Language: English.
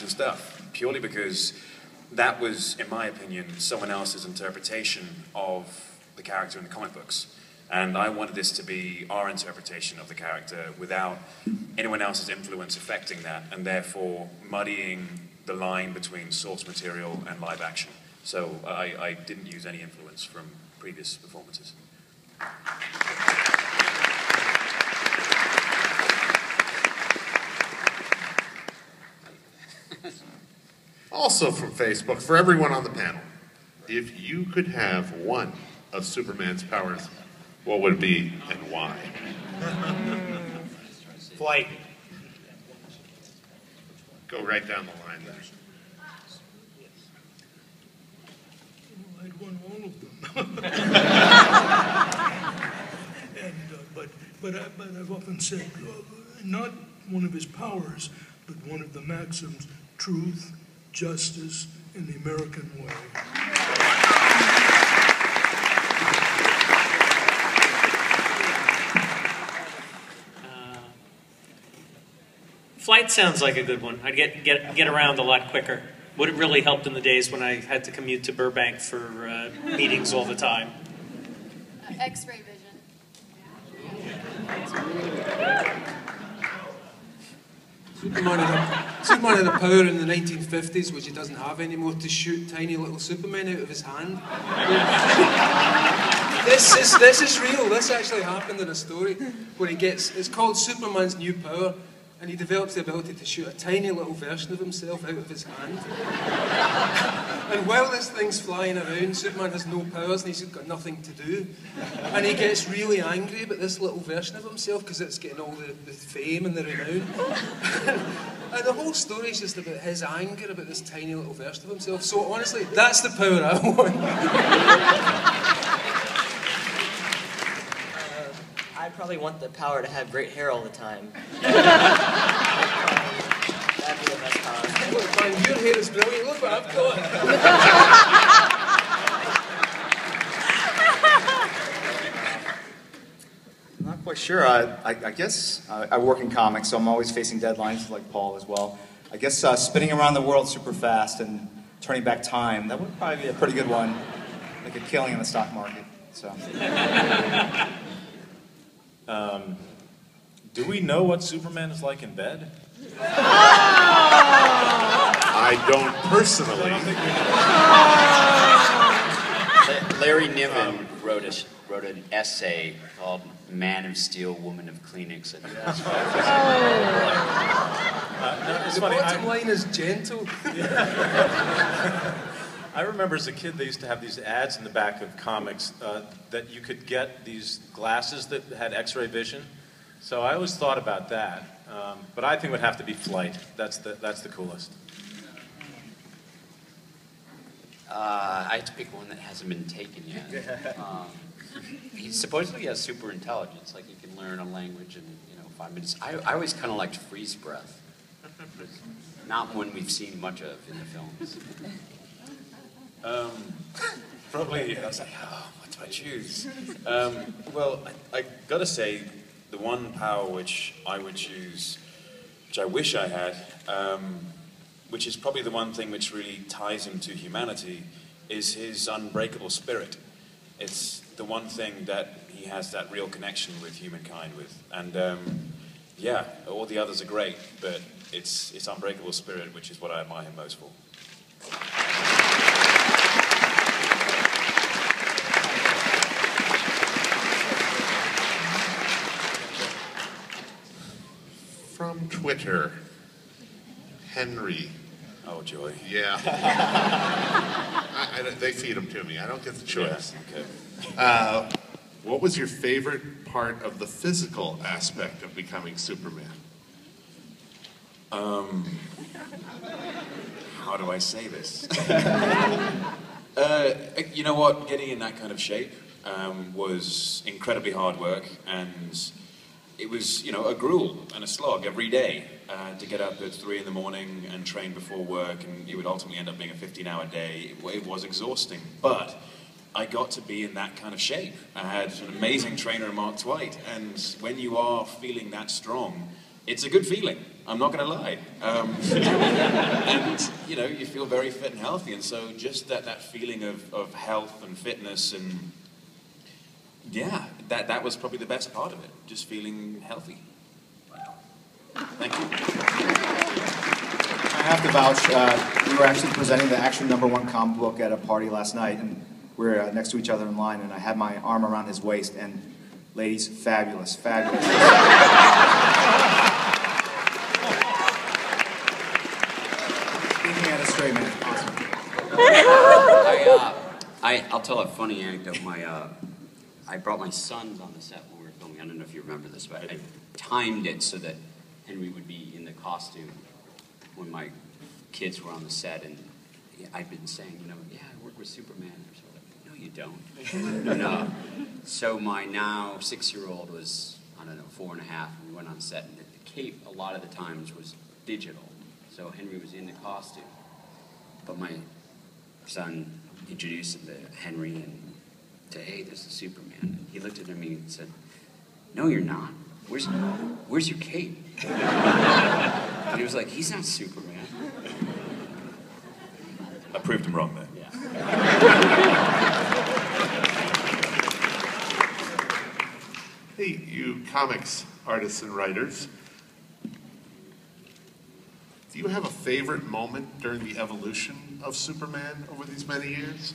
stuff, purely because that was, in my opinion, someone else's interpretation of the character in the comic books. And I wanted this to be our interpretation of the character without anyone else's influence affecting that, and therefore muddying the line between source material and live action. So I didn't use any influence from previous performances. Also from Facebook, for everyone on the panel, if you could have one of Superman's powers, what would it be and why? Flight. Go right down the line there. I'd want all of them. but I've often said, not one of his powers, but one of the maxims: truth, justice, and the American way. Flight sounds like a good one. I'd get around a lot quicker. Would have really helped in the days when I had to commute to Burbank for meetings all the time. X-ray vision. Superman had a power in the 1950s which he doesn't have anymore, to shoot tiny little Supermen out of his hand. This is real. This actually happened in a story where it's called Superman's New Power, and he develops the ability to shoot a tiny little version of himself out of his hand. And while this thing's flying around, Superman has no powers and he's got nothing to do. And he gets really angry about this little version of himself because it's getting all the fame and the renown. And the whole story is just about his anger about this tiny little version of himself. So honestly, that's the power I want. I probably want the power to have great hair all the time. That'd be the best power. Look, man, your hair is brilliant. Look what I've got. I'm not quite sure. I guess I work in comics, so I'm always facing deadlines like Paul as well. I guess spinning around the world super fast and turning back time, that would probably be a pretty good one. Like a killing in the stock market. So. Do we know what Superman is like in bed? I don't personally. Larry Niven wrote an essay called "Man of Steel, Woman of Kleenex." The bottom line is gentle. I remember as a kid they used to have these ads in the back of comics that you could get these glasses that had X-ray vision. So I always thought about that, but I think it would have to be flight. That's the coolest. I have to pick one that hasn't been taken yet. He supposedly has super intelligence, like he can learn a language in 5 minutes. I always kind of liked freeze breath, but not one we've seen much of in the films. Probably, I was like, oh, what do I choose? Well, I gotta say, the one power which I would choose, which I wish I had, which is probably the one thing which really ties him to humanity, is his unbreakable spirit. It's the one thing that he has that real connection with humankind with. And yeah, all the others are great, but it's unbreakable spirit which is what I admire him most for. From Twitter, Henry. Oh, joy. Yeah. They feed them to me. I don't get the choice. Yeah, okay. What was your favorite part of the physical aspect of becoming Superman? How do I say this? You know what? Getting in that kind of shape was incredibly hard work, and it was, a gruel and a slog every day to get up at 3 in the morning and train before work, and it would ultimately end up being a 15-hour day. It was exhausting, but I got to be in that kind of shape. I had an amazing trainer, Mark Twight, and when you are feeling that strong, it's a good feeling. I'm not going to lie. And, you know, you feel very fit and healthy. And so just that feeling of health and fitness and, yeah, that was probably the best part of it. Just feeling healthy. Thank you. I have to vouch, we were actually presenting the Action #1 comic book at a party last night, and we were next to each other in line, and I had my arm around his waist, and ladies, fabulous, fabulous. Speaking at a straight man, awesome. I'll tell a funny anecdote. I brought my sons on the set when we were filming. I don't know if you remember this, but I timed it so that Henry would be in the costume when my kids were on the set, and I'd been saying, you know, yeah, I work with Superman. They're sort of like, no, you don't. No. So my now 6-year-old was, I don't know, 4 and a half, and we went on set, and the cape a lot of the times was digital. So Henry was in the costume. But my son introduced him to Henry and said, hey, this is Superman. And he looked at me and said, no, you're not. Where's your cape? And he was like, he's not Superman. I proved him wrong there. Hey, you comics artists and writers, do you have a favorite moment during the evolution of Superman over these many years?